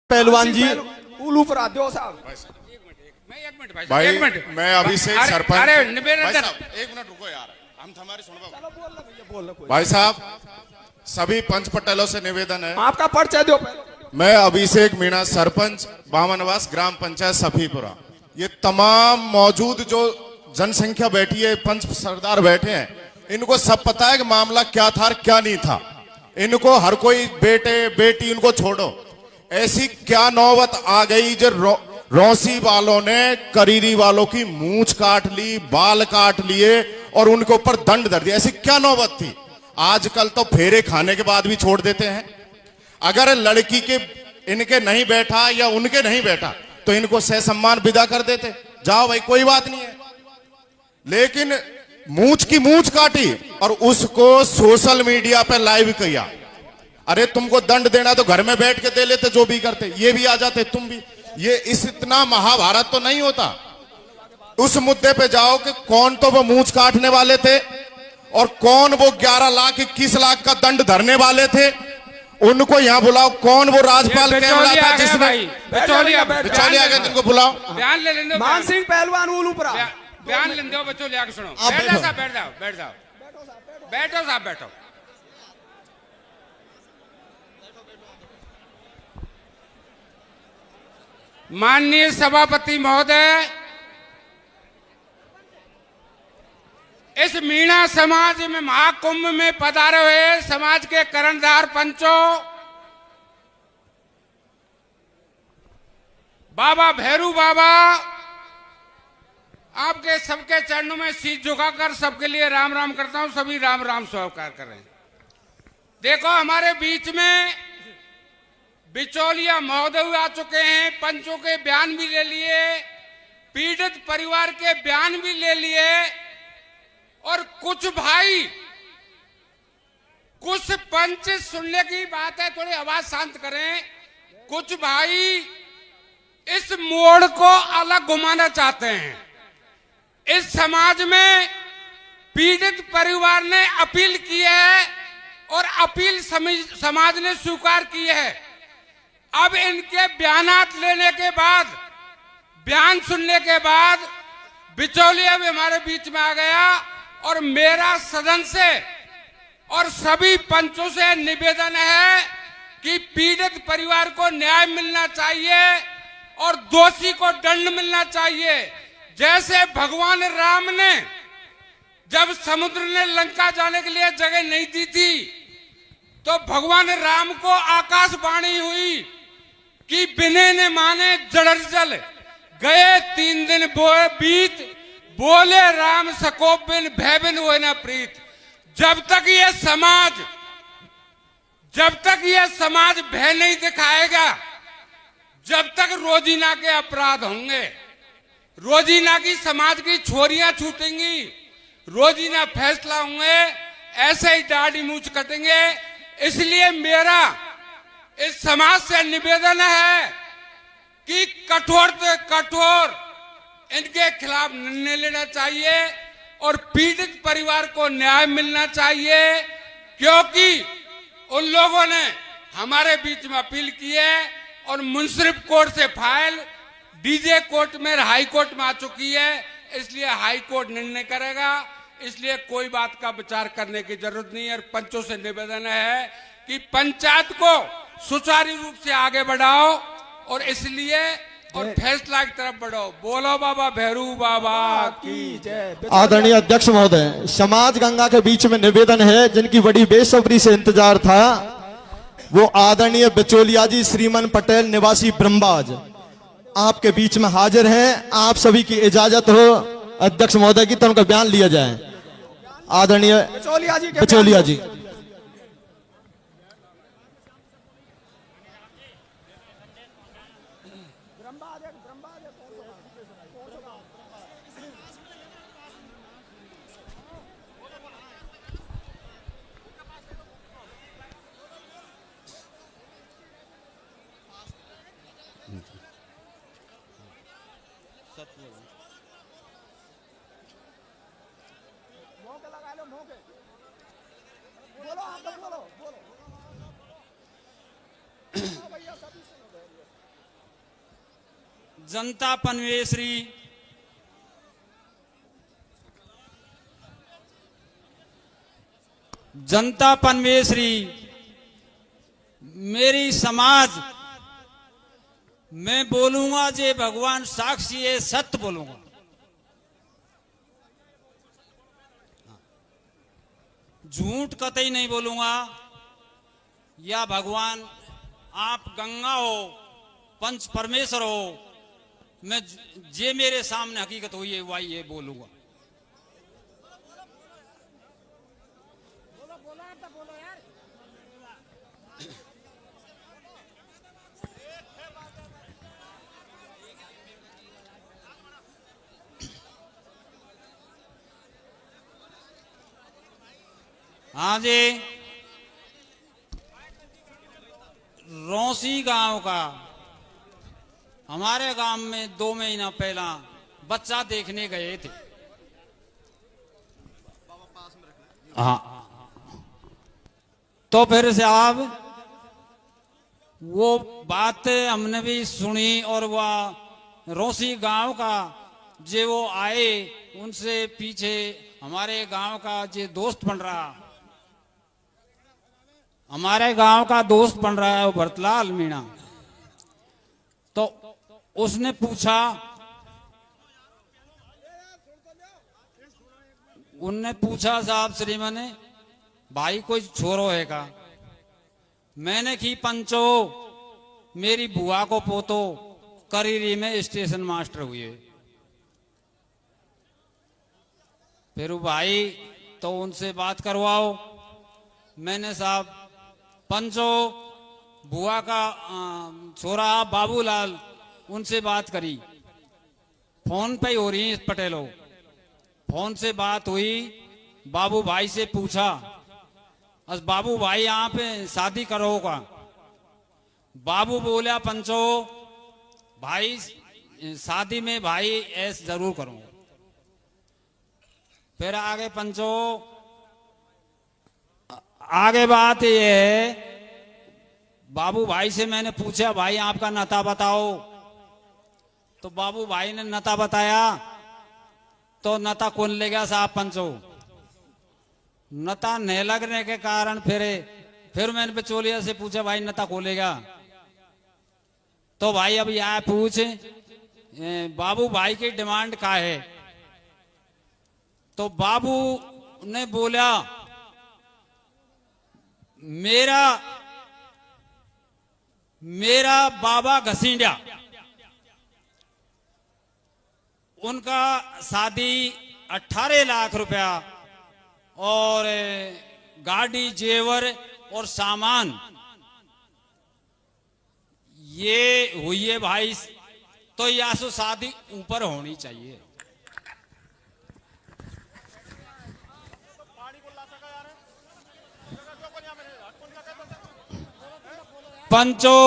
पहलवान जी उलू पर आते हो साहब। भाई मैं अभी से सरपंच। अरे भाई साहब एक मिनट रुको यार, हम तुम्हारी सुनो। भाई साहब सभी पंच पटेलों से निवेदन है, आपका परिचय दो पहले। मैं अभिषेक मीणा सरपंच बामनवास ग्राम पंचायत सफीपुरा। ये तमाम मौजूद जो जनसंख्या बैठी है, पंच सरदार बैठे हैं, इनको सब पता है कि मामला क्या था और क्या नहीं था। इनको हर कोई बेटे बेटी इनको छोड़ो, ऐसी क्या नौबत आ गई जो रौसी वालों ने करीरी वालों की मूंछ काट ली, बाल काट लिए और उनके ऊपर दंड दर दिया। ऐसी क्या नौबत थी? आजकल तो फेरे खाने के बाद भी छोड़ देते हैं। अगर लड़की के इनके नहीं बैठा या उनके नहीं बैठा तो इनको सह सम्मान विदा कर देते, जाओ भाई कोई बात नहीं है। लेकिन मूंछ की मूंछ काटी और उसको सोशल मीडिया पे लाइव किया। अरे तुमको दंड देना तो घर में बैठ के दे लेते, जो भी करते, ये भी आ जाते, तुम भी। ये इतना महाभारत तो नहीं होता। उस मुद्दे पे जाओ कि कौन तो वो मूंछ काटने वाले थे और कौन वो 11 लाख 21 लाख का दंड धरने वाले थे। उनको यहाँ बुलाओ। कौन वो राजपाल कैमरा था जिसने बिचौलिया गया, जिनको बुलाओ। बयान ले लेंगे। मान सिंह पहलवान उलू पर बयान ले दो बच्चों, ले आके सुनो। बैठ जाओ साहब, बैठ जाओ, बैठ जाओ, बैठो साहब, बैठो। माननीय सभापति महोदय, इस मीणा समाज में महाकुंभ में पधारे हुए समाज के कर्णधार पंचों, बाबा भैरू बाबा, आपके सबके चरणों में शीश झुकाकर सबके लिए राम राम करता हूं। सभी राम राम स्वीकार कर रहे हैं। देखो हमारे बीच में बिचौलिया महोदय आ चुके हैं, पंचों के बयान भी ले लिए, पीड़ित परिवार के बयान भी ले लिए और कुछ भाई, कुछ पंच, सुनने की बात है, थोड़ी आवाज शांत करें। कुछ भाई इस मोड़ को अलग घुमाना चाहते हैं। इस समाज में पीड़ित परिवार ने अपील की है और अपील समाज ने स्वीकार की है। अब इनके बयानात लेने के बाद, बयान सुनने के बाद बिचौलिया भी हमारे बीच में आ गया और मेरा सदन से और सभी पंचों से निवेदन है कि पीड़ित परिवार को न्याय मिलना चाहिए और दोषी को दंड मिलना चाहिए। जैसे भगवान राम ने जब समुद्र ने लंका जाने के लिए जगह नहीं दी थी तो भगवान राम को आकाशवाणी हुई कि बिने ने माने जड़ जल गए 3 दिन बीत, बोले राम सकोप बिन भय बिन हुए न प्रीत। जब तक ये समाज भय नहीं दिखाएगा, जब तक रोजीना के अपराध होंगे, रोजीना की समाज की छोरियां छूटेंगी, रोजीना फैसला होंगे, ऐसे ही दाढ़ी मूंछ कटेंगे। इसलिए मेरा इस समाज से निवेदन है कि कठोर से कठोर इनके खिलाफ निर्णय लेना चाहिए और पीड़ित परिवार को न्याय मिलना चाहिए, क्योंकि उन लोगों ने हमारे बीच में अपील की है और मुंसिफ कोर्ट से फाइल डीजे कोर्ट में, हाई कोर्ट में आ चुकी है। इसलिए हाई कोर्ट निर्णय करेगा, इसलिए कोई बात का विचार करने की जरूरत नहीं है। और पंचों से निवेदन है कि पंचायत को सुचारू रूप से आगे बढ़ाओ और इसलिए और फैसला की तरफ बढ़ो। बोलो बाबा भैरू बाबा की जय। आदरणीय अध्यक्ष महोदय, समाज गंगा के बीच में निवेदन है, जिनकी बड़ी बेसब्री से इंतजार था, वो आदरणीय बिचौलिया जी श्रीमन पटेल निवासी ब्रह्मबाज आपके बीच में हाजिर हैं। आप सभी की इजाजत हो अध्यक्ष महोदय की, तो उनका बयान लिया जाए। आदरणीय बिचौलिया जी। जनता पनवेश्वरी जनता पनवेश्वरी मेरी समाज मैं बोलूंगा जे भगवान साक्षी है, सत्य बोलूंगा। झूठ कतई नहीं बोलूंगा। या भगवान आप गंगा हो, पंच परमेश्वर हो, मैं जे मेरे सामने हकीकत हुई है वही ये बोलूंगा। हाँ जी, रौसी गांव का हमारे गांव में 2 महीना पहला बच्चा देखने गए थे। हाँ, तो फिर से आप वो बात हमने भी सुनी और वह रौसी गांव का जो वो आए उनसे पीछे हमारे गांव का जो दोस्त बन रहा, हमारे गांव का दोस्त बन रहा है वो भरतलाल मीणा। तो उसने पूछा, उनने पूछा साहब श्रीमान ने भाई कोई छोरो है का? मैंने की पंचो मेरी बुआ को पोतो करीरी में स्टेशन मास्टर हुए। फिर भाई तो उनसे बात करवाओ। मैंने साहब पंचो बुआ का छोरा बाबूलाल उनसे बात करी, फोन पे ही हो रही है पटेलो। फोन से बात हुई, बाबू भाई से पूछा, अस बाबू भाई यहाँ पे शादी करोगा? बाबू बोला पंचो भाई शादी में भाई ऐस जरूर करूंगा। फिर आगे पंचो आगे बात ये है, बाबू भाई से मैंने पूछा भाई आपका नाता बताओ। तो बाबू भाई ने नाता बताया। तो नाता कौन ले गया साहब पंचो? नाता नहीं लगने के कारण फिर मैंने बिचौलिया से पूछा भाई नाता कौन लेगा? तो भाई अब यह पूछ बाबू भाई की डिमांड क्या है? तो बाबू ने बोला मेरा बाबा घसींडा, उनका शादी 18 लाख रुपया और गाड़ी जेवर और सामान ये हुई है भाई। तो या सो शादी ऊपर होनी चाहिए। पंचो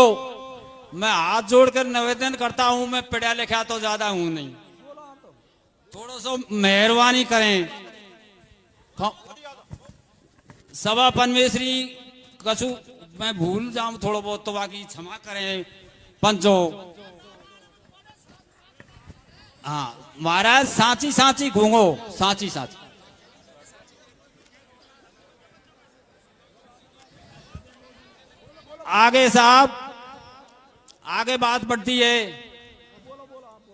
मैं हाथ जोड़कर निवेदन करता हूं, मैं पढ़ा लिखा तो ज्यादा हूं नहीं, थोड़ा सा मेहरबानी करें। सभा पनवेश्वरी कछु मैं भूल जाऊं थोड़ा बहुत तो बाकी क्षमा करें पंचो। हाँ महाराज, सांची सांची घूंगो, सांची सांची। आगे साहब आगे बात बढ़ती है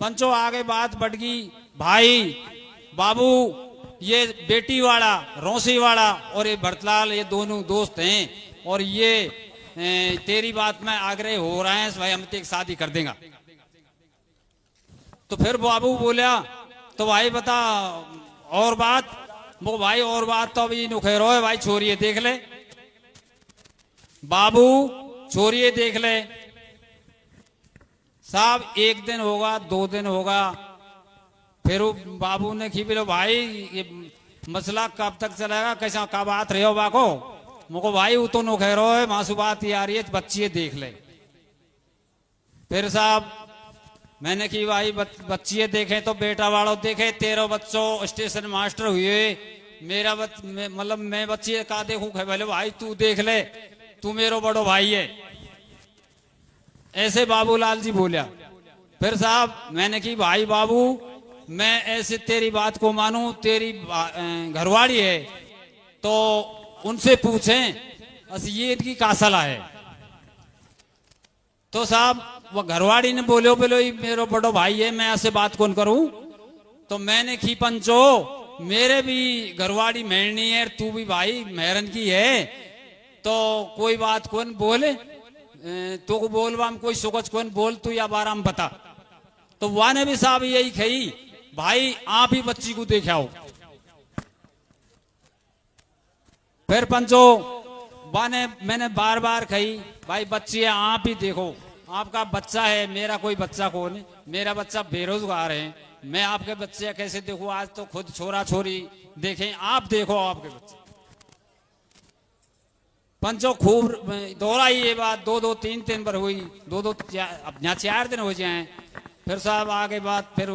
पंचो, आगे बात बढ़ गई। भाई बाबू ये बेटी वाला रौसी वाला और ये भरतलाल ये दोनों दोस्त हैं और ये तेरी बात में आग्रह हो रहा है भाई हम तेरी शादी कर देगा। तो फिर बाबू बोला तो भाई बता और बात? वो भाई और बात तो अभी नुखेरो है भाई, छोरिए देख ले बाबू, छोरिए देख ले साहब। 1 दिन होगा 2 दिन होगा, फिर बाबू ने की बोलो भाई ये मसला कब तक चलेगा, कैसा का बात रहे हो बाको? मुझको भाई वो तो नुखेरो है, मासू बात ये आ रही है, बच्चिए देख ले। फिर साहब मैंने की भाई बच्चिए देखे तो बेटा वालों देखे, 13 बच्चों स्टेशन मास्टर हुए, मेरा मतलब मैं बच्चिए का देखूं? बोले भाई तू देख ले, तू मेरो बड़ो भाई है। ऐसे बाबूलाल जी बोलिया। फिर साहब मैंने की भाई बाबू मैं ऐसे तेरी बात को मानूं, तेरी घरवाड़ी है तो उनसे पूछें अस ये इनकी का सलाह है। तो साहब वो घरवाड़ी ने बोलो बोलो मेरो बड़ो भाई है, मैं ऐसे बात कौन करूं। तो मैंने की पंचो मेरे भी घरवाड़ी मेहरनी है, तू भी भाई मेहरन की है, तो कोई बात कौन बोले तो को बोलवा कोई सुकच कौन बोल तू या बाराम बता। तो वह ने भी साहब यही कही भाई आप ही बच्ची को देखाओ। फिर पंचो वाने मैंने बार बार कही भाई बच्ची है आप ही देखो, आपका बच्चा है, मेरा कोई बच्चा कौन है, मेरा बच्चा बेरोजगार है, मैं आपके बच्चे कैसे देखूं। आज तो खुद छोरा छोरी देखें, आप देखो आपके बच्चे। पंचो खूब दोहराई ये बात, दो तीन दिन पर हुई, अब यहाँ 4 दिन हो जाए। फिर साहब आगे बात फिर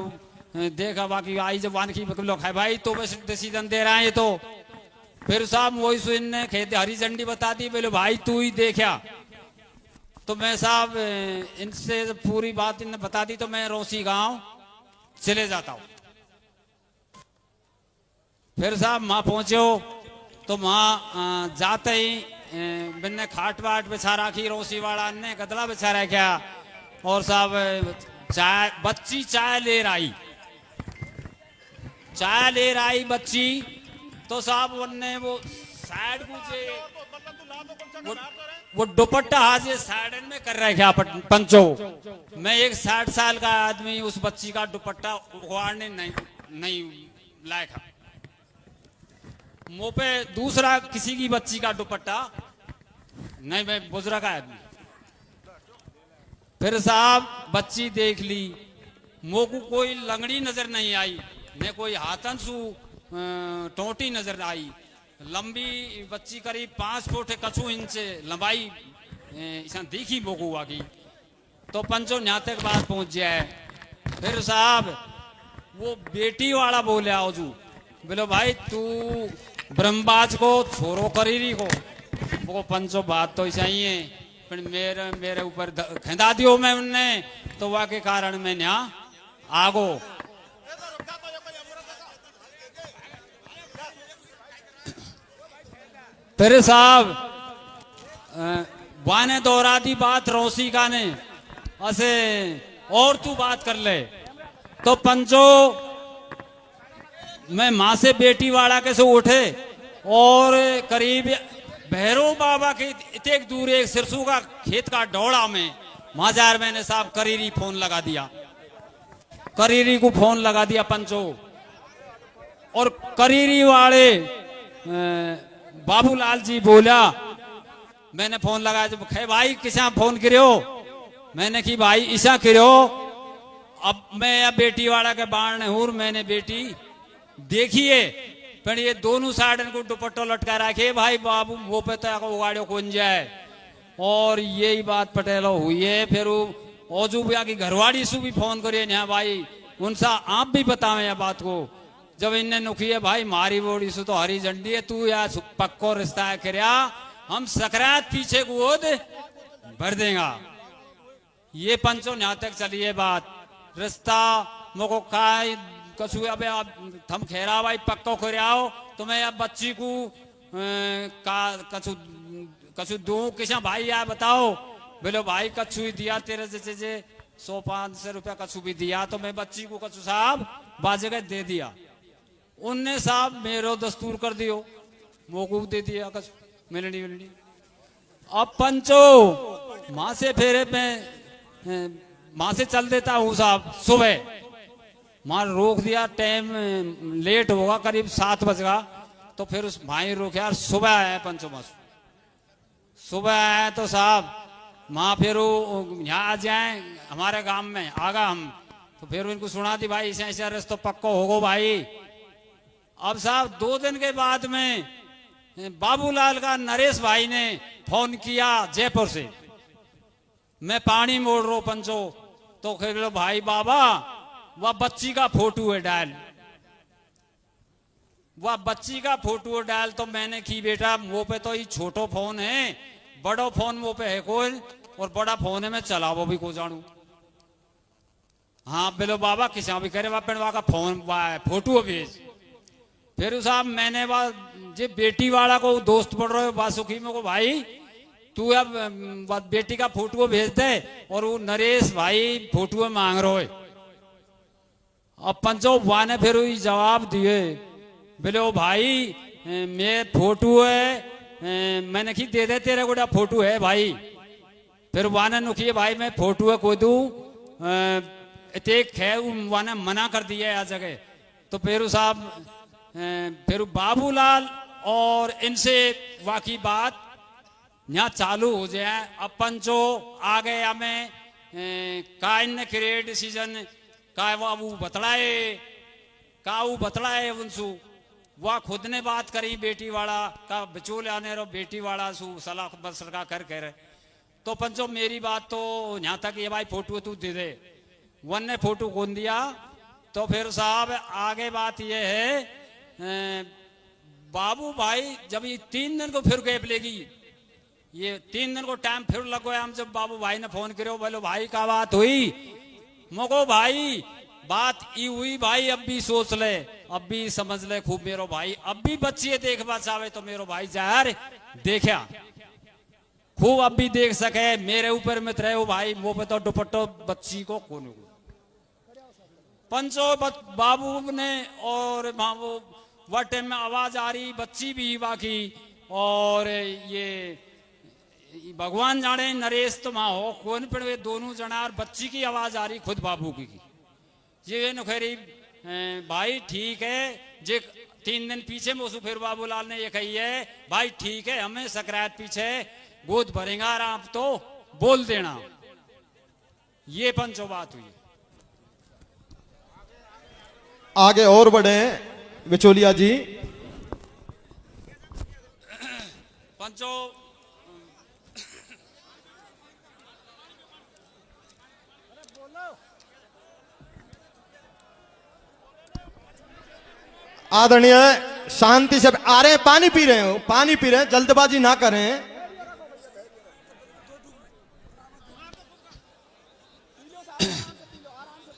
देखा बाकी आई जब वान की लोग है भाई तो बस डिसीजन दे रहा है ये तो। फिर साहब वही सुन ने खेत हरी झंडी बता दी, बोले भाई तू ही देखा। तो मैं साहब इनसे पूरी बात इनने बता दी, तो मैं रोसी गांव चले जाता हूँ। फिर साहब वहां पहुंचे तो वहां जाते ही मैंने खाट वाट बिछा रखी, रोसी वाला ने गदला बिछा रखा और साहब चाय बच्ची चाय ले रही बच्ची। तो साहब उनने वो साइड को वो दुपट्टा हाजे साइड में कर रहे क्या पंचो। मैं एक 60 साल का आदमी उस बच्ची का दुपट्टा उखाड़ने नहीं लायक। मुंह पे दूसरा किसी की बच्ची का दुपट्टा नहीं, मैं बुजुर्ग आदमी। फिर साहब बच्ची देख ली, मुंह को कोई लंगड़ी नजर नहीं आई, न कोई हाथन सु टोटी नजर आई। लंबी बच्ची करीब 5 फुट कछु इंच लंबाई ऐसा देखी बोकुआ की। तो पंचो यहाँ तक बात पहुंच जाए। फिर साहब वो बेटी वाला बोले आजू, बोलो भाई तू ब्रह्मबाज को छोरो करीरी को। वो पंचो बात तो ऐसा ही है, फिर मेरे ऊपर खेदा दियो मैं उनने, तो वह के कारण मैं यहाँ आगो। फिर साहब वाने दोहरा दी बात रोसी का ने असे और तू बात कर ले। तो पंचो मैं माँ से बेटी वाला कैसे उठे और करीब भैरव बाबा के इतने दूर एक सिरसू का खेत का डोड़ा में माजार मैंने साहब करीरी फोन लगा दिया, करीरी को फोन लगा दिया पंचो। और करीरी वाले बाबूलाल जी बोला, मैंने फोन लगाया जब खे भाई किसा फोन करो, मैंने की भाई ईसा करो। अब मैं अब बेटी वाला के बाण हूँ, मैंने बेटी देखिए पर ये दोनों साइड को दुपट्टो लटका रखे भाई बाबू वो पे तो उगाड़ो कौन जाए। और यही बात पटेलो हुई है। फिर ओजू भैया की घरवाड़ी से भी फोन करिए यहाँ भाई उनसा आप भी बतावे यह बात को। जब इनने नुखी है भाई मारी बोड़ी से तो हरी झंडी है, तू या पक्को रिश्ता है करया, हम सकरात पीछे को भर देगा। ये पंचो यहाँ तक चली है बात। रिश्ता मोको काय कछु अब थम खेरा भाई पक्को खरियाओ तो मैं अब बच्ची को कछु दूं किसा भाई यार बताओ। बोलो भाई कछु ही दिया तेरे जैसे 100-500 रुपया कछु भी दिया। तो मैं बच्ची को कछु साहब बाजे दे दिया। उनने साहब मेरो दस्तूर कर दियो, मोकू दे दिया कछु मिलनी। अब पंचो माँ से फेरे मैं माँ से चल देता हूँ साहब सुबह। माँ रोक दिया, टाइम लेट होगा करीब 7 बजेगा। तो फिर उस भाई रोक यार सुबह आया पंचो माँ सुबह आया तो साहब माँ फिर यहाँ आ जाए हमारे गांव में आगा हम। तो फिर उनको सुना दी भाई ऐसा ऐसा रस्तो पक्को होगो भाई। अब साहब 2 दिन के बाद में बाबूलाल का नरेश भाई ने फोन किया जयपुर से, मैं पानी मोड़ रो पंचो। तो कह भाई बाबा वह बच्ची का फोटो है डाल, वह बच्ची का फोटो है डाल। तो मैंने की बेटा वो पे तो ये छोटो फोन है, बड़ो फोन वो पे है कोई और बड़ा फोन है मैं चलावो भी को जानू। हाँ बोलो बाबा किसा भी करे वहाँ का फोटो भेज। फिर साहब मैंने जे बेटी वाला को दोस्त पढ़ रहे हो बासुखी में को भाई तू अब बेटी का फोटो भेज दे और वो नरेश भाई फोटो मांग रहे हो। अब पंचो बुआ ने फिर वही जवाब दिए बोले ओ भाई मैं फोटो है मैंने की दे दे तेरे को फोटो है भाई। फिर बुआ ने नुखिए भाई मैं फोटो है को दू एक है बुआ ने मना कर दिया आ जगह। तो फिर साहब फिर बाबूलाल और इनसे वाकई बात यहाँ चालू हो जाए। अब पंचो आ गए हमें का इन क्रिएट डिसीजन का वो बतलाए उनसु वह खुद ने बात करी बेटी वाला का बिचोल आने रो बेटी वाला सु सलाह बसर का कर रहे। तो पंचो मेरी बात तो यहाँ तक ये भाई फोटो तू दे दे वन ने फोटो खोल दिया। तो फिर साहब आगे बात ये है बाबू भाई जब ये 3 दिन को फिर गैप लेगी ये 3 दिन को टाइम फिर लगो हम जब बाबू भाई ने फोन करो बोलो भाई का बात हुई मको भाई बात ई हुई भाई अब भी सोच ले अब भी समझ ले खूब मेरो भाई अब भी बच्ची देखवा चाहे तो मेरो भाई जार देखा खूब अब भी देख सके मेरे ऊपर मत रहे हो भाई मुंह पे तो दुपट्टो बच्ची को कौन पंचो बाबू ने और वह टाइम में आवाज आ रही बच्ची भी बाकी और ये भगवान जाने नरेश तो माँ हो कौन पर वे दोनों जना और बच्ची की आवाज आ रही खुद बाबू की ये नखरी भाई ठीक है जे 3 दिन पीछे मोसू फिर बाबूलाल ने ये कही है भाई ठीक है हमें सकरात पीछे गोद भरेगा आप तो बोल देना। ये पंचो बात हुई। आगे और बढ़े बिचौलिया जी। पंचो आदरणीय शांति से आ रहे हैं पानी पी रहे हो पानी पी रहे हैं जल्दबाजी ना करें।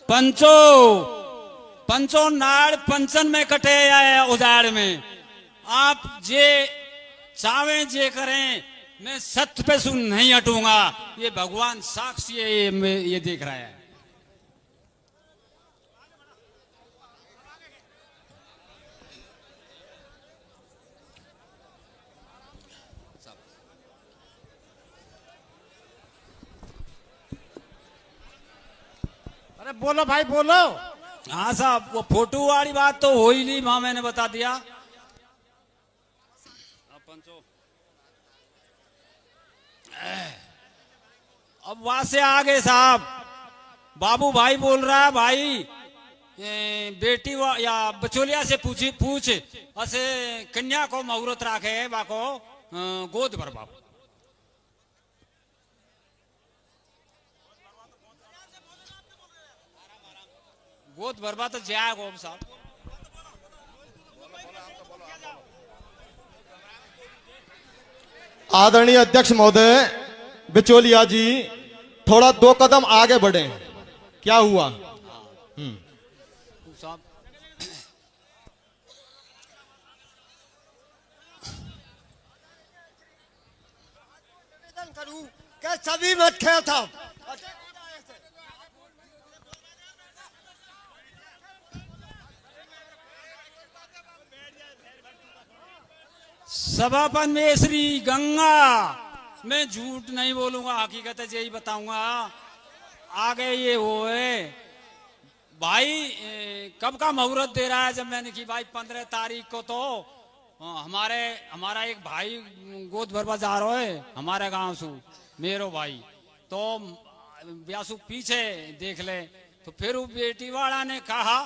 पंचो पंचो नाड़ पंचन में कटे आए उजाड़ में आप जे चावे जे करें मैं सत्य पे सुन नहीं हटूंगा ये भगवान साक्षी है ये देख रहा है। अरे बोलो भाई बोलो। हाँ साहब वो फोटो वाली बात तो हो ही नहीं वहां मैंने बता दिया। अब वहां से आगे साहब बाबू भाई बोल रहा है भाई बेटी या बचोलिया से पूछ असे कन्या को मुहूर्त राखे बाको गोद भर बाबू गोद भरवा तो जाएगा साहब। आदरणीय अध्यक्ष महोदय बिचौलिया जी थोड़ा 2 कदम आगे बढ़े क्या हुआ। साहब करूं क्या सभी मत खेल था सभापन में श्री गंगा मैं झूठ नहीं बोलूंगा हकीकत है यही बताऊंगा। आगे ये होए भाई कब का मुहूर्त दे रहा है जब मैंने की भाई 15 तारीख को तो हमारा एक भाई गोद भरवा जा रहा है हमारे गांव से मेरो भाई तो ब्यासु पीछे देख ले। तो फिर वो बेटी वाला ने कहा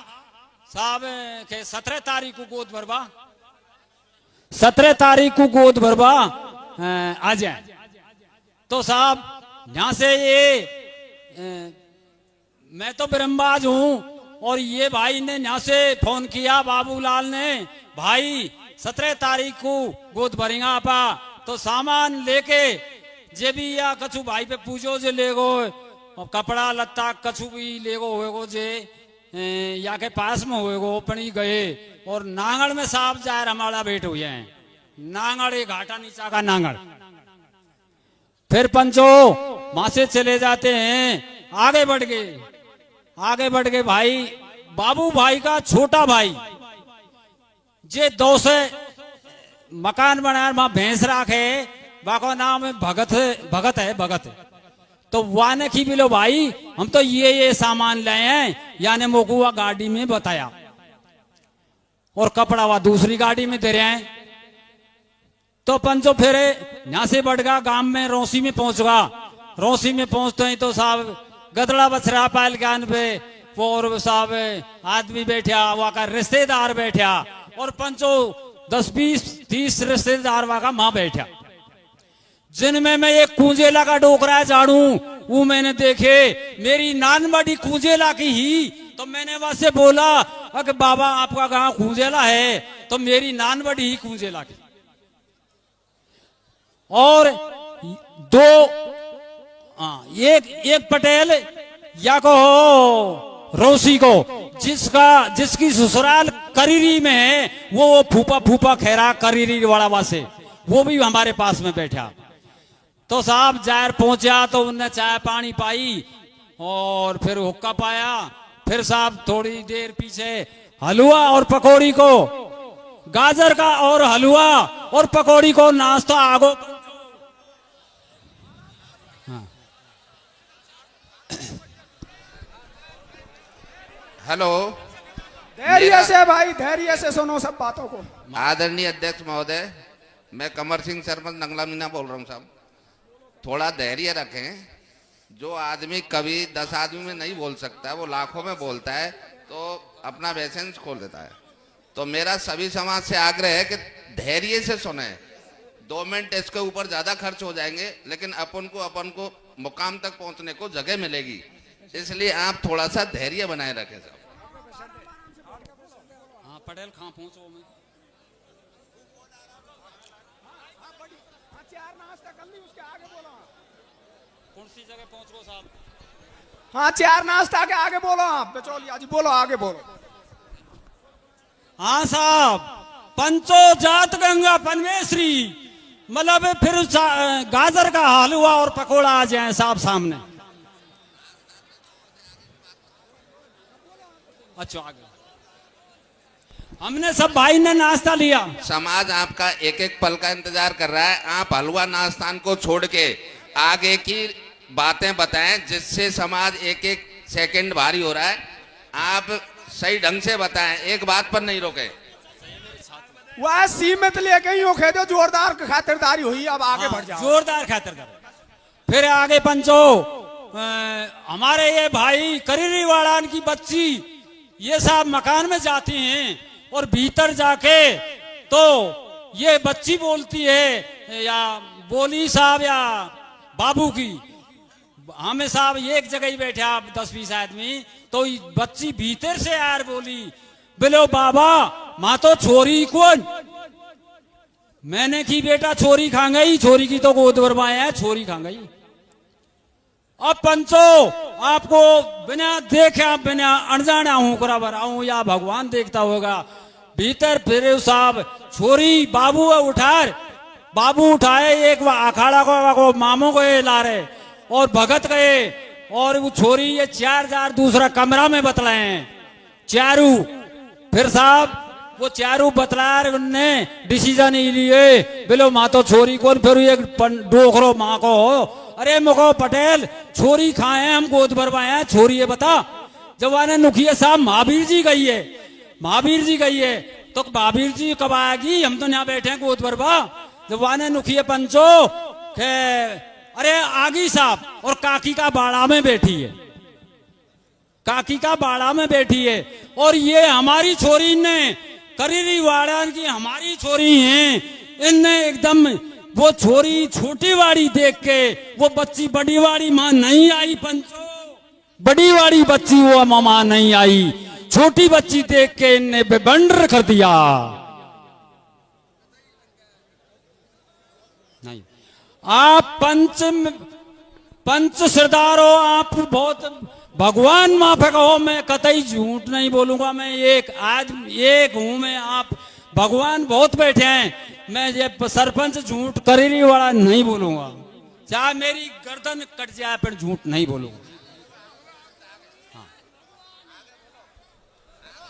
साहब के 17 तारीख को गोद भरवा 17 तारीख को गोद भरवा आ जाए। तो साहब यहाँ से ये मैं तो ब्रह्मबाज हूं और ये भाई ने यहाँ से फोन किया बाबूलाल ने भाई 17 तारीख को गोद भरेगा आपा तो सामान लेके जे भी या कछु भाई पे पूछो जे ले गो और कपड़ा लत्ता कछु भी लेगो होएगो जे या के पास में होएगो पणी गए और नांगड़ में साहब जायर हमारा भेंट हुए हैं। नांगड़ एक घाटा नीचा का नांगड़। फिर पंचो वहां से चले जाते हैं, आगे बढ़ गए भाई। बाबू भाई का छोटा भाई जे 2 से मकान बनाया, वहां भैंस राखे, वाको नाम है भगत। तो वाने की बिलो भाई हम तो ये सामान लाए हैं, यानी मोकुआ गाड़ी में बताया और कपड़ा वह दूसरी गाड़ी में दे रहे हैं। तो पंचो फिर यहां से बढ़ गया, गांव में रोसी में पहुंच गया। रोसी में पहुंचते ही तो साहब गदड़ा बछड़ा पायल ज्ञान पे और साहब आदमी बैठा, वहां का रिश्तेदार बैठा और पंचो 10 20 30 रिश्तेदार वहां का मां बैठा, जिनमें मैं एक कुंजेला का डोकरा झाड़ू वो मैंने देखे। मेरी नान बड़ी कुंजेला की ही, तो मैंने वहां से बोला अगर बाबा आपका गांव कुंजेला है, तो मेरी नान बड़ी ही कुंजेला की। और एक पटेल या को रोसी को जिसकी ससुराल करीरी में है, वो फूफा खैरा करीरी वाला वासे, वो भी हमारे पास में बैठा। तो साहब जायर पहुंचा तो उनने चाय पानी पाई और फिर हुक्का पाया। फिर साहब थोड़ी देर पीछे हलवा और पकौड़ी को, गाजर का और हलवा और पकौड़ी को नाश्ता आगो। हेलो, धैर्य से भाई, धैर्य से सुनो सब बातों को। आदरणीय अध्यक्ष महोदय, मैं कमर सिंह सरपंच नंगला मीना बोल रहा हूँ साहब। थोड़ा धैर्य रखें। जो आदमी कभी 10 आदमी में नहीं बोल सकता, वो लाखों में बोलता है, तो अपना बेसेंस खोल देता है। तो मेरा सभी समाज से आग्रह है कि धैर्य से सुने। 2 मिनट इसके ऊपर ज्यादा खर्च हो जाएंगे, लेकिन अपन को मुकाम तक पहुंचने को जगह मिलेगी, इसलिए आप थोड़ा सा धैर्य बनाए रखें साहब। हाँ पटेल कहाँ पहुंचो मैं? कौन सी जगह पहुंच गो साहब? हाँ 4 नाश्ता के आगे बोलो आप, बिचौलिया जी बोलो, आगे बोलो। हाँ साहब, पंचो जात गंगा पनवेश्वरी, मतलब फिर गाजर का हलवा और पकोड़ा आ जाए साहब सामने। अच्छा आगे हमने सब भाई ने नाश्ता लिया। समाज आपका एक एक पल का इंतजार कर रहा है। आप हलवा नाश्तान को छोड़ के आगे की बातें बताएं, जिससे समाज एक एक सेकंड भारी हो रहा है। आप सही ढंग से बताएं, एक बात पर नहीं रोके। वह सीमित लेके ही होके दो, जोरदार खातिरदारी हुई, अब आगे बढ़ जाओ। जोरदार खातिरदारी। फिर आगे पंचो हमारे ये भाई करीरी वाड़ान की बच्ची ये साहब मकान में जाती हैं और भीतर जाके तो ये बच्ची बोलती है या बोली साहब या बाबू की, हमें साहब एक जगह ही बैठे आप 10-20 आदमी, तो बच्ची भीतर से यार बोली, बोलो बाबा माँ तो छोरी कौन? मैंने की बेटा छोरी खा गई, छोरी की तो गोद भरवाए है, छोरी खा गई। अब पंचो आपको बिना देखे बिना अनजाना हूं कराबर आऊं या भगवान देखता होगा, भीतर फिर साहब छोरी बाबू उठाए एक अखाड़ा को मामों को ला रहे और भगत गए और वो छोरी ये 4 दूसरा कमरा में बतलाए हैं चारू। फिर साहब वो चारू बतला रहे, उनने डिसीजन ही लिए, बोलो माँ तो छोरी कौन? फिर एक डोखरो माँ को, अरे मुको पटेल छोरी खाए हम गोद भरवाए हैं, छोरी ये बता। जवाने नुखिया साहब महावीर जी गई है, तो महावीर जी कब आएगी? हम तो यहाँ बैठे हैं गोद भरवा। जवाने नुखिया पंचो अरे आगी साहब, और काकी का बाड़ा में बैठी है, और ये हमारी छोरी ने करीरी वाड़ा की हमारी छोरी हैं, इनने एकदम वो छोरी छोटी वाड़ी देख के वो बच्ची बड़ी वाड़ी मां नहीं आई पंचो, बड़ी वाड़ी बच्ची वो मां नहीं आई, छोटी बच्ची देख के इनने बेबंडर कर दिया। नहीं आप पंच पंच सरदारो आप बहुत भगवान माफे कहो, मैं कतई झूठ नहीं बोलूंगा। मैं एक हूं मैं, आप भगवान बहुत बैठे हैं। मैं ये सरपंच झूठ करेरी वाला नहीं बोलूंगा, चाहे मेरी गर्दन कट जाए पर झूठ नहीं बोलूंगा।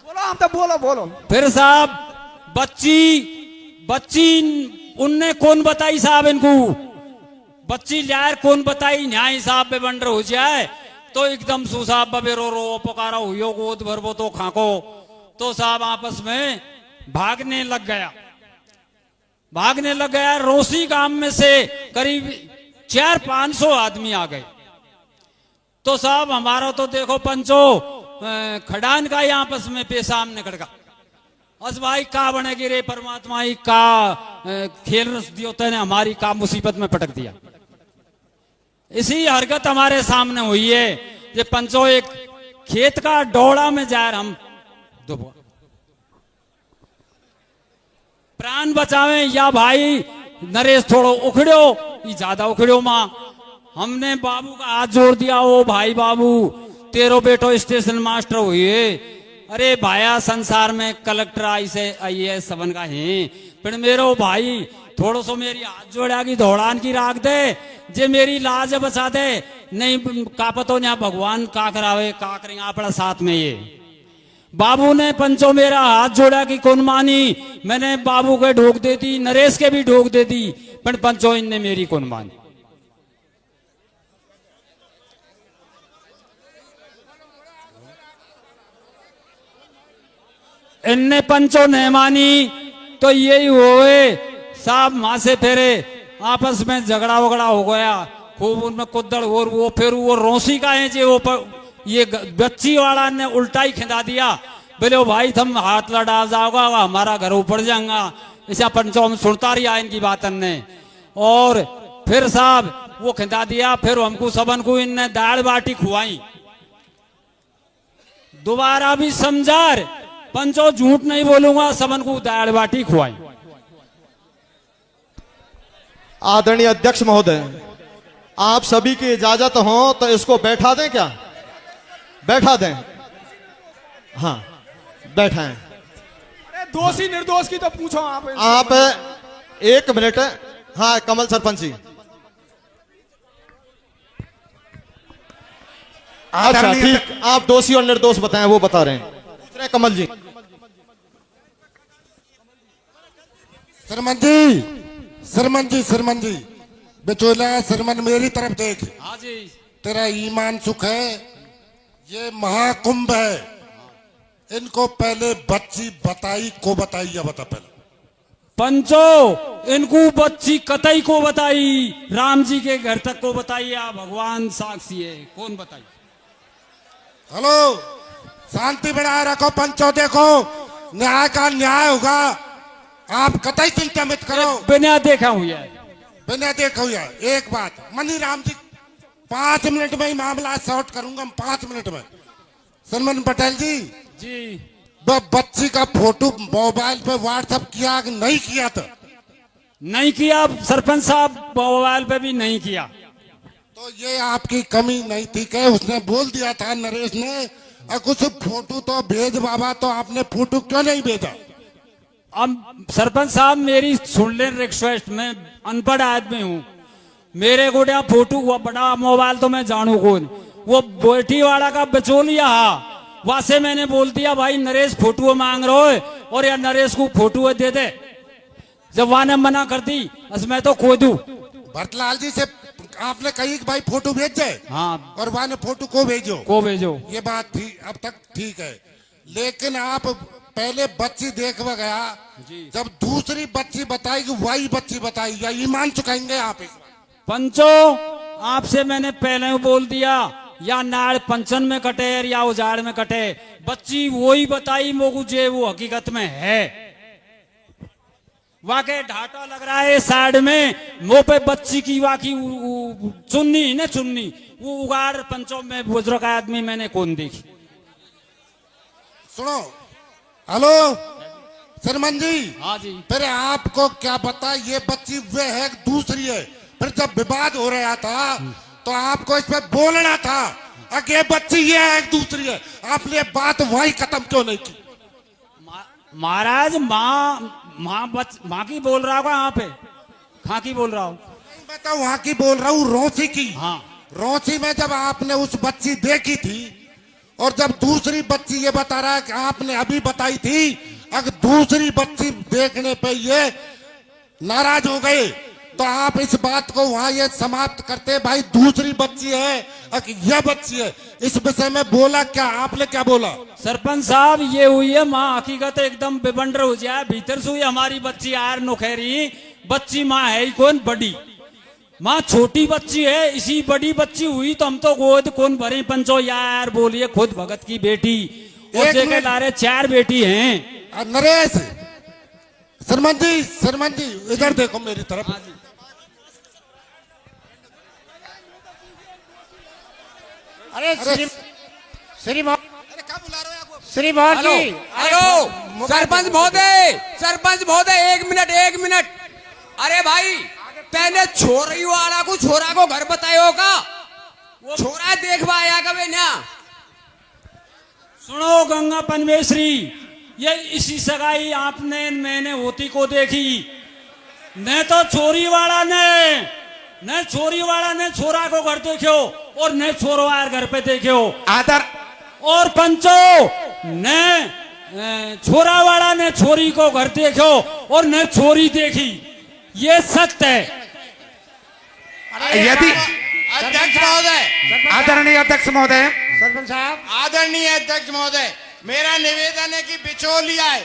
बोलो हम तो बोलो। फिर साहब बच्ची उनने कौन बताई साहब इनको? बच्ची लायर कौन बताई? न्याय साहब पे बंडर हो जाए तो एकदम सु साहब बबेरो रो पुकारा हुई गोद भर वो तो खाको, तो साहब आपस में भागने लग गया। रोसी गांव में से करीब 400-500 आदमी आ गए। तो साहब हमारा तो देखो पंचो खड़ान का ही आपस में पेशाब निकल गया। अस भाई का बनेगी रे परमात्मा ही का खेल रस दियो तेने हमारी का मुसीबत में पटक दिया। इसी हरकत हमारे सामने हुई है। ये पंचो एक खेत का डोड़ा में जा हम प्राण बचावे या भाई नरेश थोड़ो उखड़ो, ये ज्यादा उखड़ो मां। हमने बाबू का हाथ जोड़ दिया, ओ भाई बाबू तेरो बेटो स्टेशन मास्टर हुई है। अरे भाया संसार में कलेक्टर आई सबन का है, फिर मेरो भाई थोड़ो सो मेरी हाथ जोड़ा की दौड़ान की राख दे, जे मेरी लाज बचा दे। नहीं का पतो यहाँ भगवान का करावे का करेंगे अपना साथ में। ये बाबू ने पंचो मेरा हाथ जोड़ा की कौन मानी, मैंने बाबू के ढोक दे दी, नरेश के भी ढोक दे दी, पर पंचो इनने मेरी कौन मानी। इनने पंचो नहीं मानी तो यही हुए साहब वहां से फेरे आपस में झगड़ा वगड़ा हो गया खूब, उनमें कुद्दड़ और वो फिर वो रोसी का है जे वो ये बच्ची वाला ने उल्टा ही खिंदा दिया। बोले ओ भाई तुम हाथ लड़ा जाओगा हमारा घर ऊपर जाएगा। ऐसा पंचो हम सुनता रही इनकी बात ने, और फिर साहब वो खिंदा दिया। फिर हमको सबन को इनने दाल बाटी खुआई। दोबारा भी समझार पंचो झूठ नहीं बोलूंगा, सबन को दाल बाटी खुआई। आदरणीय अध्यक्ष महोदय, आप सभी की इजाजत हो तो इसको बैठा दें क्या? बैठा दें? हाँ बैठाएं। अरे दोषी निर्दोष की तो पूछो आप 1 मिनट। हाँ कमल सरपंच जी। अच्छा ठीक, आप दोषी और निर्दोष बताएं, वो बता रहे हैं। दूसरे कमल जी। सरमन जी बेचोला सरमन मेरी तरफ देख। हाँ जी। तेरा ईमान सुख है, ये महाकुंभ है। इनको पहले बच्ची बताई को बताई या बता पहले? पंचो इनको बच्ची कतई को बताई, राम जी के घर तक को बताई या भगवान साक्षी है, कौन बताई? हेलो शांति बनाए रखो पंचो, देखो न्याय का न्याय होगा, आप कतई चिंता मत करो। बिना देखा हुआ है, बिना देखा हुआ है। एक बात मनी राम जी 5 मिनट में ही मामला सॉर्ट करूंगा, 5 मिनट में। सरमन पटेल जी बच्ची का फोटो मोबाइल पे व्हाट्सएप किया कि नहीं किया? था नहीं किया सरपंच साहब, मोबाइल पे भी नहीं किया। तो ये आपकी कमी नहीं थी क्या? उसने बोल दिया था नरेश ने कुछ फोटो तो भेज बाबा, तो आपने फोटो क्यों नहीं भेजा? अब सरपंच साहब मेरी सुन ले रिक्वेस्ट, मैं अनपढ़ आदमी हूँ, मेरे को क्या फोटो हुआ बड़ा मोबाइल तो मैं जानू कौन, वो बेटी वाला का बचोलिया वहां से मैंने बोल दिया भाई नरेश फोटो मांग रहा है और यार नरेश को फोटो दे दे। जब वहां ने मना कर दी मैं तो खो दू। भरतलाल जी से आपने कही कि भाई फोटो भेज जाए, हाँ, और वहां ने फोटो को भेजो, ये बात थी, अब तक ठीक है। लेकिन आप पहले बच्ची देखवा गया, जब दूसरी बच्ची बताएगी वही बच्ची बताई, या ईमान चुकाएंगे आप? इस पंचो आपसे मैंने पहले बोल दिया, या नाड़ पंचन में कटे या उजाड़ में कटे, बच्ची वही बताई मोगू जे वो हकीकत में है। वाकई ढाटा लग रहा है साइड में, मुंह पे बच्ची की वाकई चुन्नी न चुन्नी वो उगाड़ पंचों में बुजुर्ग आदमी मैंने कौन देखी। सुनो, हेलो सरमन जी। हाँ जी। फिर आपको क्या पता ये बच्ची वे है दूसरी है? फिर जब विवाद हो रहा था तो आपको इस पे बोलना था। अगर ये बच्ची ये है एक दूसरी है, आपने बात वही खत्म क्यों नहीं की? महाराज माँ की बोल रहा होगा यहाँ पे, खां की बोल रहा हूँ। मैं तो वहां की बोल रहा हूँ, रोसी की। हाँ। रोसी में जब आपने उस बच्ची देखी थी और जब दूसरी बच्ची ये बता रहा है कि आपने अभी बताई थी, अगर दूसरी बच्ची देखने पे ये नाराज हो गए तो आप इस बात को वहां ये समाप्त करते, भाई दूसरी बच्ची है अगर यह बच्ची है। इस विषय में बोला क्या आपने, क्या बोला? सरपंच साहब ये हुई है माँ हकीकत एकदम बेबंडर हो जाए भीतर से हुई हमारी बच्ची यार नौखैरी बच्ची माँ है ही कौन बड़ी माँ छोटी बच्ची है इसी बड़ी बच्ची हुई तो हम तो गोद कौन भरे पंचो यार बोलिए खुद भगत की बेटी और जगह लारे 4 बेटी हैं। नरेश शर्मन जी इधर देखो मेरी तरफ। अरे श्रीमान जी, हेलो सरपंच महोदय 1 मिनट। अरे भाई तेने छोरी वाला को छोरा को घर बतायो का वो छोरा देखवा आया कभी ना। सुनो गंगा पनवेश्वरी ये इसी सगाई आपने मैंने होती को देखी न तो छोरी वाला ने छोरा को घर देखो और न छोरवार घर पे देखो आदर और पंचो ने छोरा वाला ने छोरी को घर देखो और न छोरी देखी ये सत्य है। यदि अध्यक्ष महोदय, आदरणीय अध्यक्ष महोदय, सरपंच साहब, आदरणीय अध्यक्ष महोदय, मेरा निवेदन है कि बिचौलिया है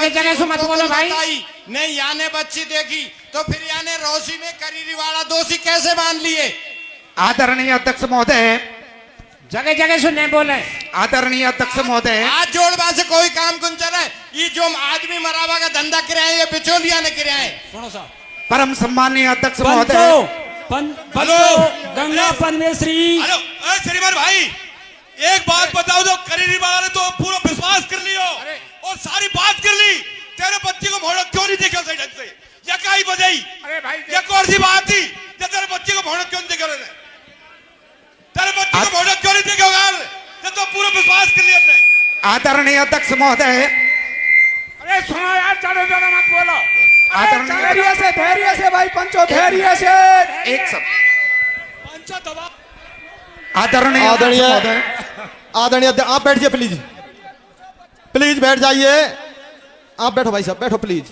जगह से मत बोलो भाई। नहीं याने बच्ची देखी तो फिर याने रोशी में करीरी वाला दोषी कैसे मान लिए? आदरणीय अध्यक्ष महोदय, जगह से नहीं बोले। आदरणीय अध्यक्ष महोदय, आज जोड़वा से कोई काम कौन चले? ये जो आदमी मरावा का धंधा किया है ये बिचौलिया ने किया है। सुनो साहब परम सम्मानीय अध्यक्ष महोदय, हेलो गंगा पनवेश्वरी। हेलो श्रीमान भाई एक बात बताओ, जो करीरी वाला ने तो पूरा विश्वास कर लियो और सारी बात कर ली, तेरे बच्चे को भोड़ा क्यों नहीं देखा सही ढंग से? या काई बजाई? अरे भाई ये कौन सी बात थी? या तेरे बच्चे को भोड़ा क्यों नहीं देखा? तेरे बच्चे को भोड़ा क्यों नहीं देखा यार? ये तो पूरा विश्वास कर लिया थे। आदरणीय अध्यक्ष महोदय, अरे सुनो यार, चलो मत बोलो। आदरणीय धैर्य से भाई पंचो, धैर्य से एक सब पंचा दबा। आदरणीय आदरणीय आप बैठ जाइए प्लीज बैठ जाइए। आप बैठो भाई साहब, बैठो प्लीज।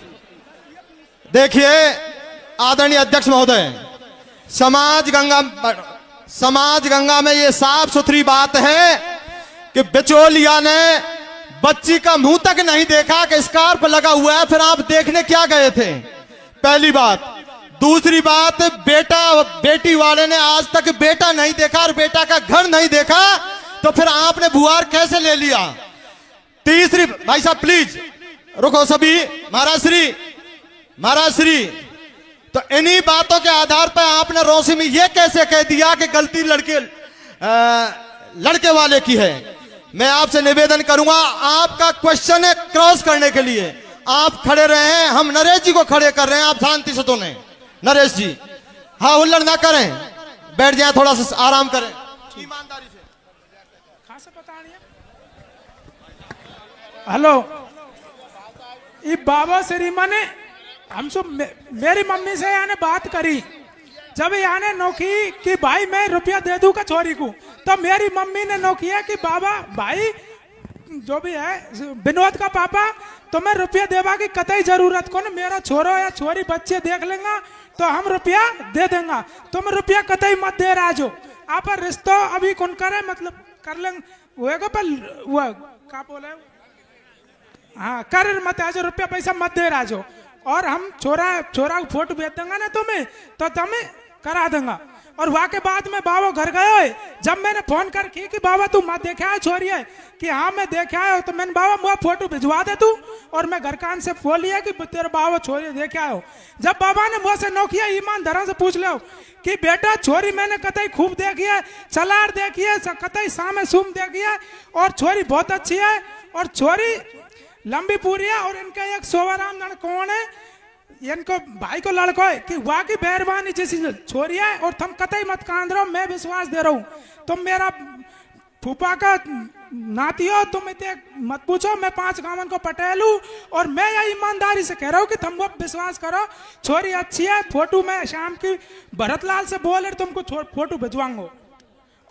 देखिए आदरणीय अध्यक्ष महोदय, समाज गंगा में ये साफ सुथरी बात है कि बिचौलिया ने बच्ची का मुंह तक नहीं देखा कि स्कार्फ लगा हुआ है, फिर आप देखने क्या गए थे? पहली बात। दूसरी बात, बेटी वाले ने आज तक बेटा नहीं देखा और बेटा का घर नहीं देखा, तो फिर आपने बुआर कैसे ले लिया? तीसरी, भाई साहब प्लीज रुको सभी। महाराज श्री, तो इन्हीं बातों के आधार पर आपने रोशी में यह कैसे कह दिया कि गलती लड़के वाले की है? मैं आपसे निवेदन करूंगा, आपका क्वेश्चन है क्रॉस करने के लिए आप खड़े रहे हैं, हम नरेश जी को खड़े कर रहे हैं, आप शांति से तो नहीं। नरेश जी हाँ हुल्लड़ ना करें, बैठ जाए, थोड़ा सा आराम करें ईमानदारी से। हेलो ये बाबा श्रीमा ने हमसे मेरी मम्मी से यानी बात करी, जब यानी नौकी कि भाई मैं रुपया दे दूंगा छोरी को, तो मेरी मम्मी ने नौकिया कि बाबा भाई जो भी है विनोद का पापा, तो मैं रुपया देवा की कतई जरूरत को ना, मेरा छोरो या छोरी बच्चे देख लेंगे तो हम रुपया दे देंगे, तुम रुपया कतई मत दे रहा जो आप रिश्तो अभी कौन करे, मतलब कर लेंगे वो पर वो क्या बोले, हाँ कर मत आज रुपया पैसा मत दे रहा जो, और हम छोरा को फोटो भेज देंगे ना तुम्हें, तो तुम्हें करा देंगे। और वहाँ के बाद में बाबा घर गए, जब मैंने फोन कर की कि बाबा तू मत देखा है छोरी है, कि हाँ मैं देखा है, तो मैंने बाबा मुझे फोटो भिजवा दे तू, और मैं घर कान से फोन लिया कि तेरे बाबा छोरी देखा हो। जब बाबा ने मुझसे नौकिया ईमानदार से पूछ लो कि बेटा छोरी मैंने कतई खूब देखी है, चलार देखी है, कतई सामे सुम देखी है, और छोरी बहुत अच्छी है, और छोरी लंबी पूरी है, और इनका एक सोवाराम कौन है इनको भाई को लड़को है कि वाह की मेहरबानी जैसी छोरी है और तुम कतई मत कांद रहो, मैं विश्वास दे रहा हूँ। तुम मेरा फूफा का नाती हो, तुम इतने मत पूछो। मैं 5 गांवन को पटेल हूँ और मैं यह ईमानदारी से कह रहा हूँ कि तुम वो विश्वास करो, छोरी अच्छी है। फोटो मैं शाम की भरतलाल से बोले तुमको फोटो भिजवाऊंगा।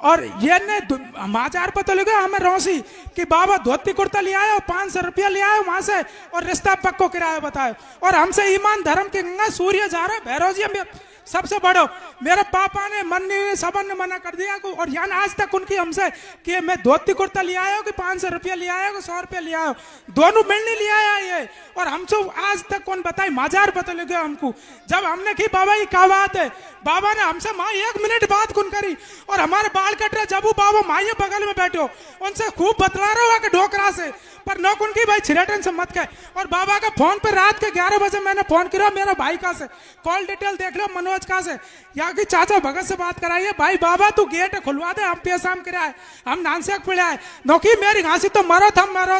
और ये ने समाचार पता लगे हमें रोसी कि बाबा धोती कुर्ता ले आए, 500 रुपया ले आए वहां से और रिश्ता पक्को किराया बताए। और हमसे ईमान धर्म के गंगा सूर्य जा रहे भैरव जी सबसे बड़ो। मेरे पापा ने सबन ने मना कर दिया को, और यहाँ आज तक उनकी हमसे कि मैं धोती कुर्ता ले आया कि 500 रुपया ले आया कि 100 रुपया ले आया, दोनों मिलने ले आया ये। और हमसे आज तक कौन बताए माजार पता लगे हमको। जब हमने की बाबा ये क्या बात है, बाबा ने हमसे माँ 1 मिनट बात कौन करी और हमारे बाल कट रहे। जब वो बाबा माइये बगल में बैठो उनसे खूब बतला रहा हुआ कि ढोकरा से, पर न उनकी भाई छिरेटन से मत कहे। और बाबा का फोन पे रात के 11 बजे मैंने फोन किया, मेरा भाई का से कॉल डिटेल देख लो, मनोज का से, यहाँ की चाचा भगत से बात कराइए। भाई बाबा तू गेट खुलवा दे, हम पेशाम कराया है, हम नानसेक पिड़ा है नौकी मेरी घासी तो मरो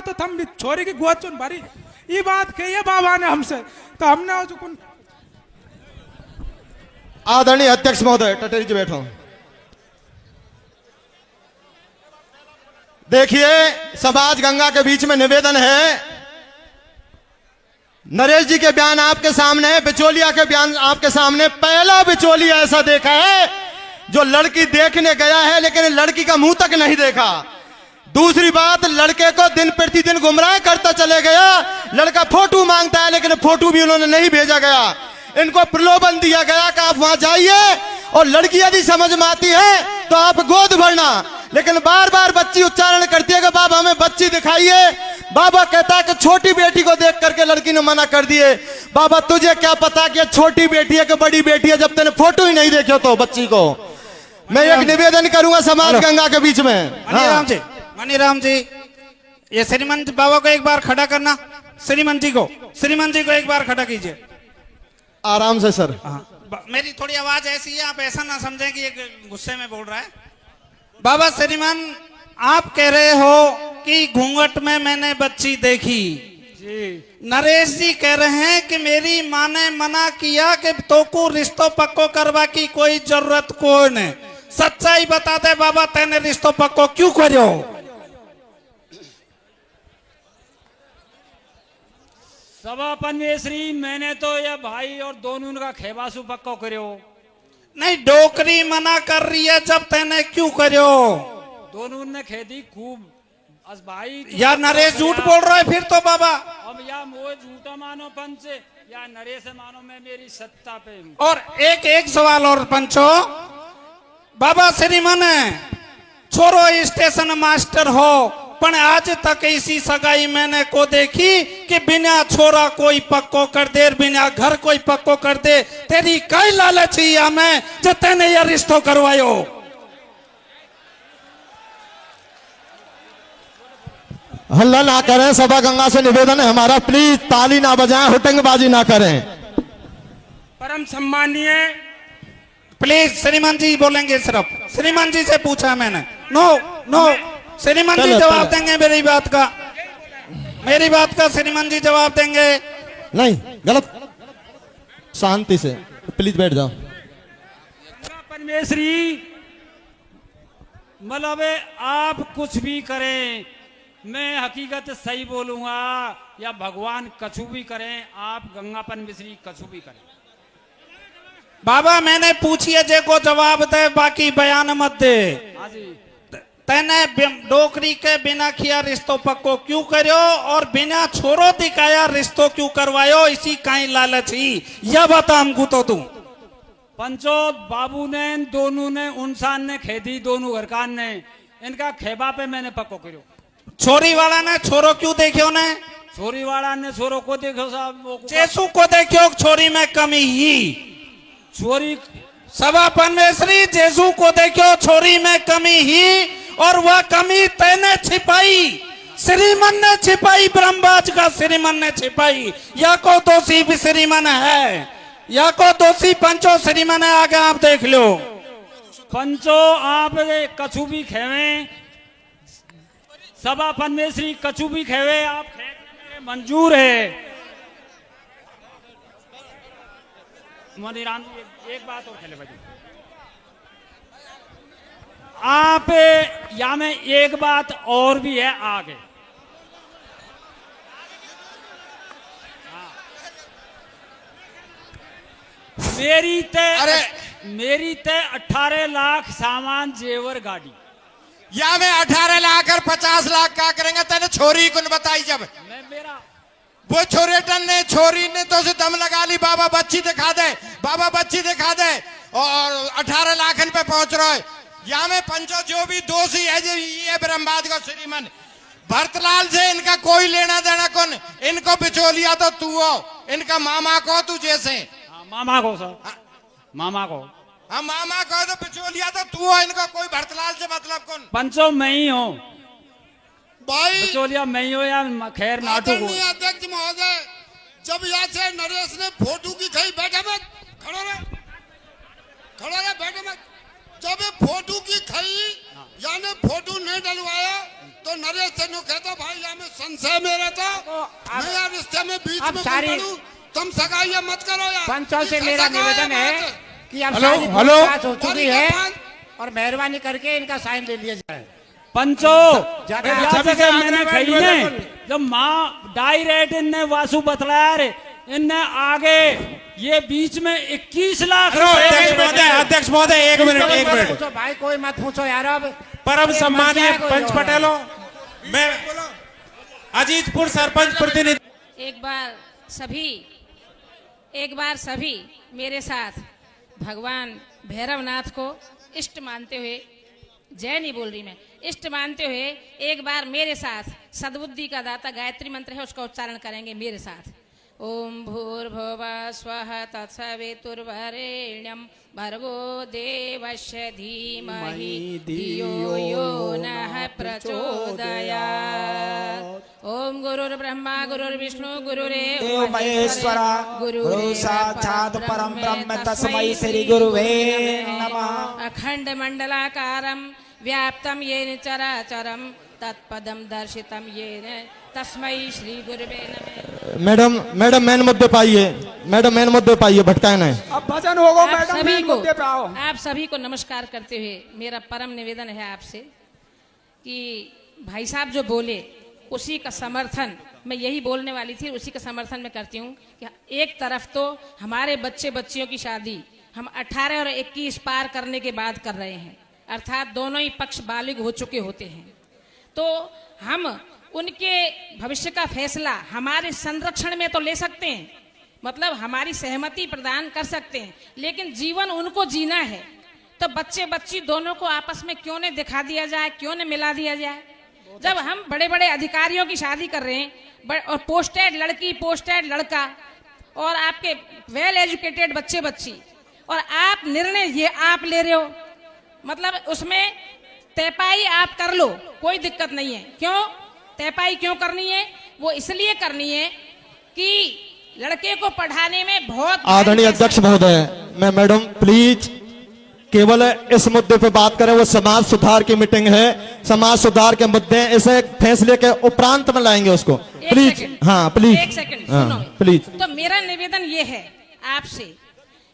तो थम छोरी की गोद चुन भरी। ये बात कही है बाबा ने हमसे, तो हमने आदरणीय अध्यक्ष महोदय टटेरी जी बैठो। देखिए समाज गंगा के बीच में निवेदन है, नरेश जी के बयान आपके सामने है, बिचौलिया के बयान आपके सामने। पहला बिचौलिया ऐसा देखा है जो लड़की देखने गया है लेकिन लड़की का मुंह तक नहीं देखा। दूसरी बात, लड़के को दिन प्रतिदिन गुमराह करता चले गया। लड़का फोटो मांगता है लेकिन फोटो भी उन्होंने नहीं भेजा गया। इनको प्रलोभन दिया गया कि आप वहां जाइए और लड़की यदि समझ में आती है तो आप गोद भरना, लेकिन बार बार बच्ची उच्चारण करती है कि बाबा हमें बच्ची दिखाइए। बाबा कहता है कि छोटी बेटी को देख करके लड़की ने मना कर दिए। बाबा तुझे क्या पता कि छोटी बेटी है कि बड़ी बेटी है, जब तेने फोटो ही नहीं देखे तो बच्ची को। मैं एक निवेदन करूंगा समाज गंगा के बीच में। मनीराम जी, ये श्रीमंत बाबा को एक बार खड़ा करना, श्रीमंत जी को एक बार खड़ा कीजिए। आराम से सर। मेरी थोड़ी आवाज ऐसी है, आप ऐसा ना समझें कि ये गुस्से में बोल रहा है। बाबा श्रीमान, आप कह रहे हो कि घूंघट में मैंने बच्ची देखी जी। नरेश जी कह रहे हैं कि मेरी माँ ने मना किया कि तो को रिश्तों पक्को करवा की कोई जरूरत कोई नहीं। सच्चाई बताते बाबा, तेने रिश्तों पक्को क्यों करो? सभापन में श्री मैंने तो यह भाई और दोनों का खेबासु पक्को करो। नहीं, डोकरी मना कर रही है, जब तेने क्यों करो? दोनों ने खेती खूब अस भाई यार नरेश झूठ बोल रहा है फिर तो बाबा। अब या मोह झूठा मानो पंच या नरेश मानो, मैं मेरी सत्ता पे हूँ। और एक सवाल और पंचो, बाबा श्रीमान छोरो स्टेशन मास्टर हो, पण आज तक इसी सगाई मैंने को देखी कि बिना छोरा कोई पक्को कर दे, बिना घर कोई पक्को कर दे। तेरी कई लालच ही हमें जो तेने यह रिश्तो करवायो। हल्ला ना करें, सभा गंगा से निवेदन है हमारा, प्लीज ताली ना बजाएं, हुटंगबाजी ना करें। परम सम्मानीय प्लीज श्रीमान जी बोलेंगे, सिर्फ श्रीमान जी से पूछा मैंने। नो श्रीमान जी जवाब देंगे मेरी बात का श्रीमान जी जवाब देंगे। नहीं गलत, शांति से प्लीज बैठ जाओ। परमेश्वरी मतलब आप कुछ भी करें, मैं हकीकत सही बोलूंगा या भगवान कछु भी करें, आप गंगापन मिश्री कछु भी करें। बाबा मैंने पूछिए जे को जवाब दे, बाकी बयान मत दे। हाँ जी। तेने डोकरी के बिना किया रिश्तों पक्को क्यों करो और बिना छोरो दिखाया रिश्तों क्यों करवायो? इसी काई लालच ही, यह बता हमको तो तू। पंचो बाबू ने दोनों ने उनसान ने खेती दोनों घरकान ने इनका खेबा पे मैंने पक्को करो। छोरी वाला ने छोरो क्यों देखो ने? छोरी वाला ने छोरो को देखो साहब, जेसु को देखो छोरी में कमी ही। छोरी सभापन में श्री जेसु को देखो छोरी में कमी ही, और वह कमी तेने छिपाई, श्रीमन ने छिपाई, ब्रह्मबाज का श्रीमन ने छिपाई। या को दोषी भी श्रीमन है, या को दोषी पंचो श्रीमन है। आगे आप देख लो पंचो, आप कछु भी खेवे, सभापन में श्री कछु भी खेवे, आप मंजूर है। मनीराम जी एक बात और खेले भाई आप या में एक बात और भी है आगे मेरी तय 18 लाख सामान जेवर गाड़ी या में 18 लाख और 50 लाख क्या करेंगे तेने छोरी को बताई जब मैं मेरा वो छोरी ने तो उसे दम लगा ली बाबा बच्ची दिखा दे और 18 लाख पे पहुंच रहा है या में पंचो जो भी दोषी है जो ये ब्रह्माद का श्रीमन भरतलाल से इनका कोई लेना देना कौन इनको बिचौलिया तो तू हो इनका मामा को तू जैसे मामा को सर मामा को हाँ मामा को तो बिचौलिया तो तू हो इनको कोई भरतलाल से मतलब कौन पंचो मैं ही हूँ भाई बिचौलिया मैं ही हो या खैर नाटू को आदरणीय अध्यक्ष महोदय, जब यहाँ से नरेश ने फोटो की खाई बैठे मत खड़ो रे बैठे मत जब ये फोटो की खाई यानी फोटो नहीं डलवाया तो नरेश से नो कहता भाई यहाँ में संशय मेरा था मैं यार रिश्ते में बीच में पड़ूं तुम सगाई मत करो यार। पंचों से मेरा निवेदन है कि अब हेलो, सारी हेलो। बात हो चुकी है और मेहरबानी करके इनका साइन ले लिया जाए। पंचो ज्यादा जैसे मैंने कही ने जब माँ डायरेक्ट इनने वासु बतलाया रे इनने आगे ये बीच में 21 लाख अध्यक्ष महोदय एक मिनट पूछो भाई कोई मत पूछो यार अब परम सम्मानीय पंच पटेलो मैं अजीतपुर सरपंच प्रतिनिधि एक बार सभी मेरे साथ भगवान भैरवनाथ को इष्ट मानते हुए जय नहीं बोल रही मैं इष्ट मानते हुए एक बार मेरे साथ सद्बुद्धि का दाता गायत्री मंत्र है उसका उच्चारण करेंगे मेरे साथ। ओम भूर्भुवः स्वः तत्सवितुर्वरेण्यं भर्गो देवस्य धीमहि धियो यो नः प्रचोदयात्। ओम गुरुर्ब्रह्मा गुरुर्विष्णु गुरुरेव महेश्वरा गुरु साक्षात् परं ब्रह्म तस्मै श्री गुरुवे नमः। अखंड मंडलाकारं व्याप्तं येन चराचरं तत्पदं दर्शितं येन तस्मै श्री गुरुवे नमः। मैडम मेन मुद्दे पाइए भटकाए नहीं। अब भजन होगा आप मैडम सभी मेन को मुद्दे पे आओ। आप सभी को नमस्कार करते हुए मेरा परम निवेदन है आपसे कि भाई साहब जो बोले उसी का समर्थन मैं यही बोलने वाली थी उसी का समर्थन मैं करती हूँ कि एक तरफ तो हमारे बच्चे बच्चियों की शादी हम 18 और 21 पार करने के बाद कर रहे हैं अर्थात दोनों ही पक्ष बालिग हो चुके होते हैं तो हम उनके भविष्य का फैसला हमारे संरक्षण में तो ले सकते हैं मतलब हमारी सहमति प्रदान कर सकते हैं लेकिन जीवन उनको जीना है तो बच्चे बच्ची दोनों को आपस में क्यों नहीं दिखा दिया जाए क्यों नहीं मिला दिया जाए जब हम बड़े बड़े अधिकारियों की शादी कर रहे हैं और पोस्टेड लड़की पोस्टेड लड़का और आपके वेल एजुकेटेड बच्चे बच्ची और आप निर्णय ये आप ले रहे हो मतलब उसमें तयपाई आप कर लो कोई दिक्कत नहीं है क्यों तयपाई क्यों करनी है वो इसलिए करनी है कि लड़के को पढ़ाने में बहुत आदरणीय अध्यक्ष महोदय मैं मैडम प्लीज केवल इस मुद्दे पे बात करें वो समाज सुधार की मीटिंग है समाज सुधार के मुद्दे इसे फैसले के उपरांत में लाएंगे उसको प्लीज हाँ प्लीज एक सेकंड हाँ, सुनो प्लीज तो मेरा निवेदन ये है आपसे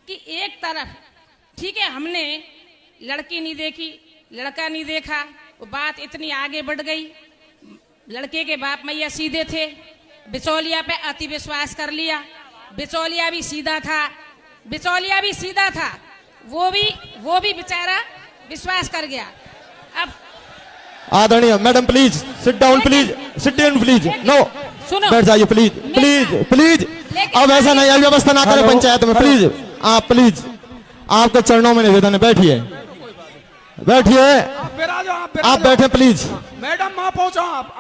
कि एक तरफ ठीक है हमने लड़की नहीं देखी लड़का नहीं देखा वो बात इतनी आगे बढ़ गई लड़के के बाप मैया सीधे थे बिचौलिया पे अति विश्वास कर लिया बिचौलिया भी सीधा था वो भी बेचारा विश्वास कर गया अब आदरणीय madam please sit down please no सुनो बैठ जाइए प्लीज अब ऐसा नहीं व्यवस्था ना करें पंचायत में प्लीज आपके चरणों में निवेदन है बैठिए आप आप बैठे प्लीज मैडम वहां पहुंचो आप